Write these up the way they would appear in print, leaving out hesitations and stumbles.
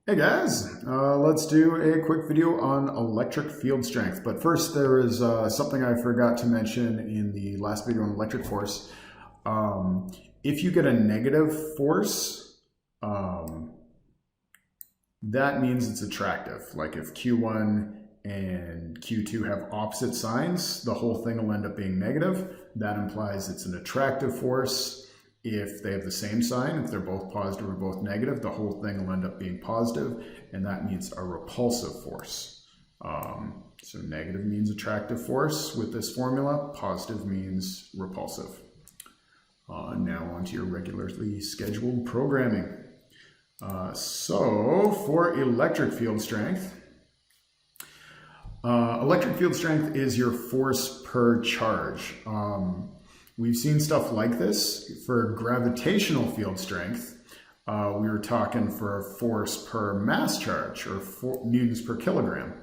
Hey guys, let's do a quick video on electric field strength. But first there is something I forgot to mention in the last video on electric force. If you get a negative force, that means it's attractive. Like if Q1 and Q2 have opposite signs, the whole thing will end up being negative. That implies it's an attractive force. If they have the same sign, if they're both positive or both negative, the whole thing will end up being positive, and that means a repulsive force. So negative means attractive force with this formula, positive means repulsive. Now on to your regularly scheduled programming. So for electric field strength is your force per charge. We've seen stuff like this. For gravitational field strength, we were talking for force per mass charge, or newtons per kilogram.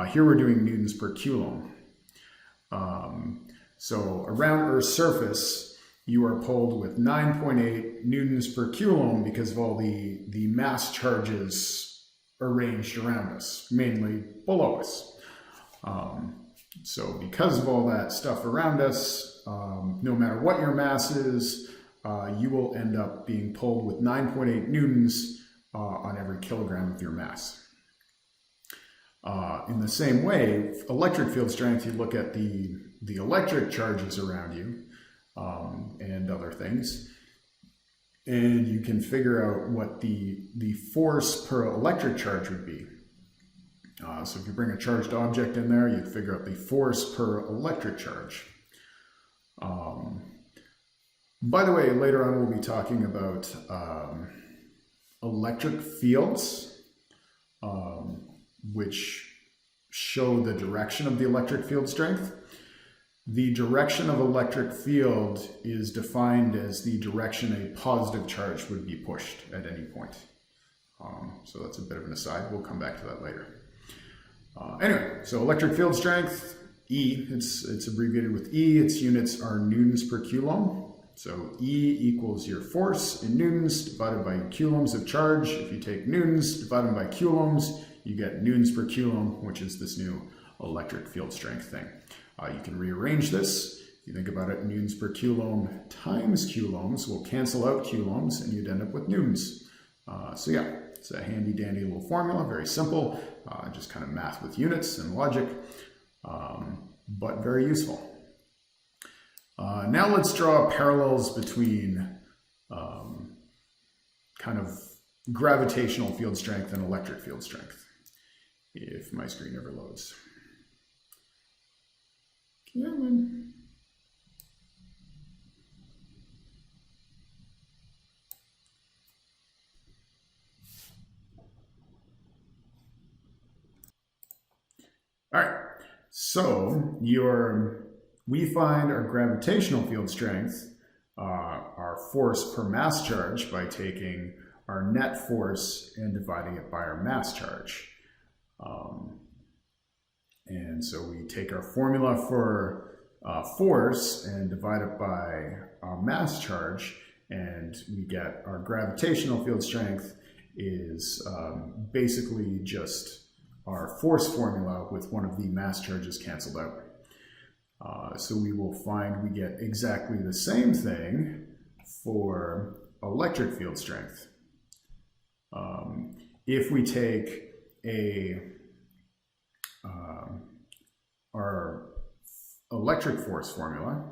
Here we're doing newtons per coulomb. So around Earth's surface, you are pulled with 9.8 newtons per coulomb because of all the mass charges arranged around us, mainly below us. So because of all that stuff around us, no matter what your mass is, you will end up being pulled with 9.8 newtons on every kilogram of your mass. In the same way, electric field strength, you look at the electric charges around you and other things, and you can figure out what the force per electric charge would be. So if you bring a charged object in there, you'd figure out the force per electric charge. By the way, later on we'll be talking about electric fields, which show the direction of the electric field strength. The direction of electric field is defined as the direction a positive charge would be pushed at any point. So that's a bit of an aside. We'll come back to that later. Anyway, so electric field strength, E, it's abbreviated with E. Its units are newtons per coulomb. So E equals your force in newtons divided by coulombs of charge. If you take newtons divided by coulombs, you get newtons per coulomb, which is this new electric field strength thing. You can rearrange this. If you think about it, newtons per coulomb times coulombs will cancel out coulombs, and you'd end up with newtons. So yeah, it's a handy dandy little formula, very simple, just kind of math with units and logic, but very useful. Now let's draw parallels between kind of gravitational field strength and electric field strength, if my screen ever loads. Come on. All right, so we find our gravitational field strength, our force per mass charge, by taking our net force and dividing it by our mass charge. And so we take our formula for force and divide it by our mass charge, and we get our gravitational field strength is basically just our force formula with one of the mass charges canceled out. So we will find we get exactly the same thing for electric field strength. If we take our electric force formula,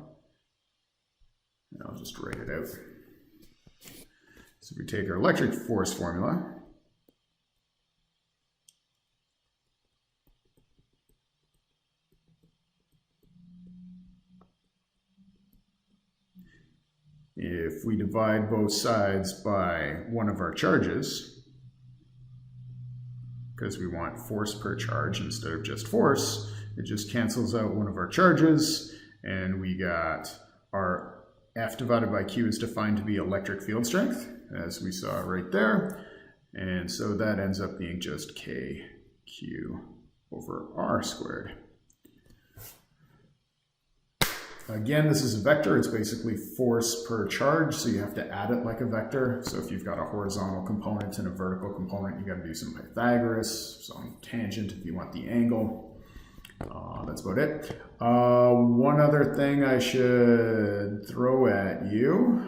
and I'll just write it out. So if we take our electric force formula, if we divide both sides by one of our charges, because we want force per charge instead of just force, it just cancels out one of our charges, and we got our F divided by Q is defined to be electric field strength, as we saw right there. And so that ends up being just KQ over R squared. Again, this is a vector. It's basically force per charge, so you have to add it like a vector. So if you've got a horizontal component and a vertical component, you got to do some Pythagoras, some tangent if you want the angle. That's about it. One other thing I should throw at you,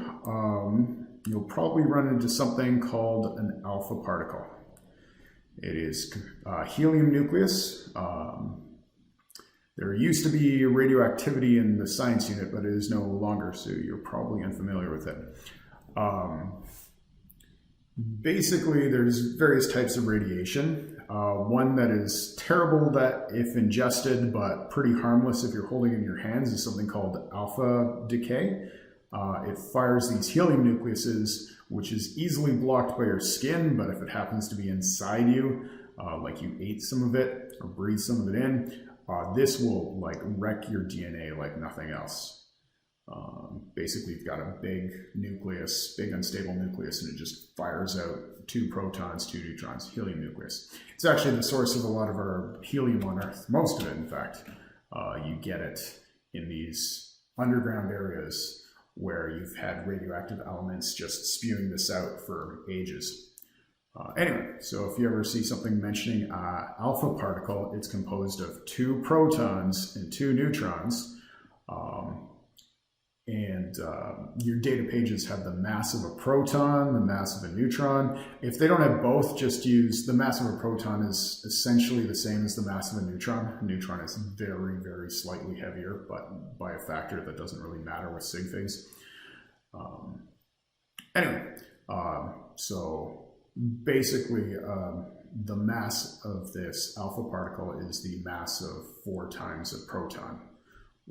you'll probably run into something called an alpha particle. It is a helium nucleus. There used to be radioactivity in the science unit, but it is no longer, so you're probably unfamiliar with it. Basically, there's various types of radiation. One that is terrible that if ingested, but pretty harmless if you're holding it in your hands, is something called alpha decay. It fires these helium nucleuses, which is easily blocked by your skin, but if it happens to be inside you, like you ate some of it or breathed some of it in, this will like wreck your DNA like nothing else. Basically, you've got a big nucleus, big unstable nucleus, and it just fires out 2 protons, 2 neutrons, helium nucleus. It's actually the source of a lot of our helium on Earth, most of it, in fact. You get it in these underground areas where you've had radioactive elements just spewing this out for ages. Anyway, so if you ever see something mentioning alpha particle, it's composed of 2 protons and 2 neutrons. Your data pages have the mass of a proton, the mass of a neutron. If they don't have both, just use the mass of a proton is essentially the same as the mass of a neutron. A neutron is very, very slightly heavier, but by a factor that doesn't really matter with sig figs. So basically, the mass of this alpha particle is the mass of 4 times a proton.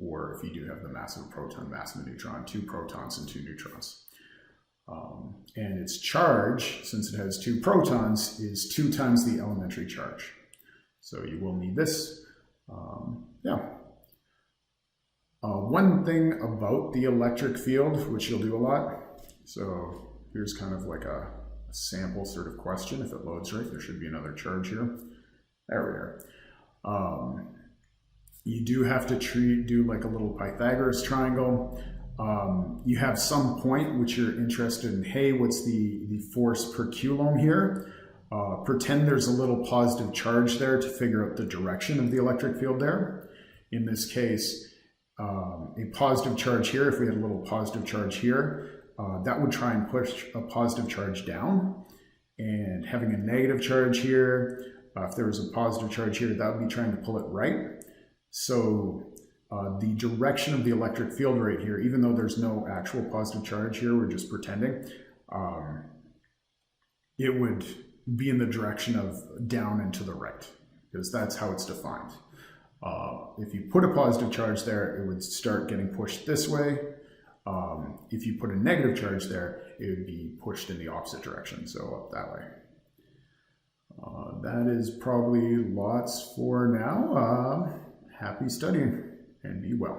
Or if you do have the mass of a proton, mass of a neutron, 2 protons and 2 neutrons. And its charge, since it has 2 protons, is 2 times the elementary charge. So you will need this. One thing about the electric field, which you'll do a lot. So here's kind of like a sample sort of question. If it loads right, there should be another charge here. There we are. You do have to do like a little Pythagoras triangle. You have some point which you're interested in. Hey, what's the force per coulomb here? Pretend there's a little positive charge there to figure out the direction of the electric field there. In this case, a positive charge here, if we had a little positive charge here, that would try and push a positive charge down. And having a negative charge here, if there was a positive charge here, that would be trying to pull it right. So the direction of the electric field right here, even though there's no actual positive charge here, we're just pretending, it would be in the direction of down and to the right, because that's how it's defined. If you put a positive charge there, it would start getting pushed this way. If you put a negative charge there, it would be pushed in the opposite direction, so up that way. That is probably lots for now. Happy studying and be well.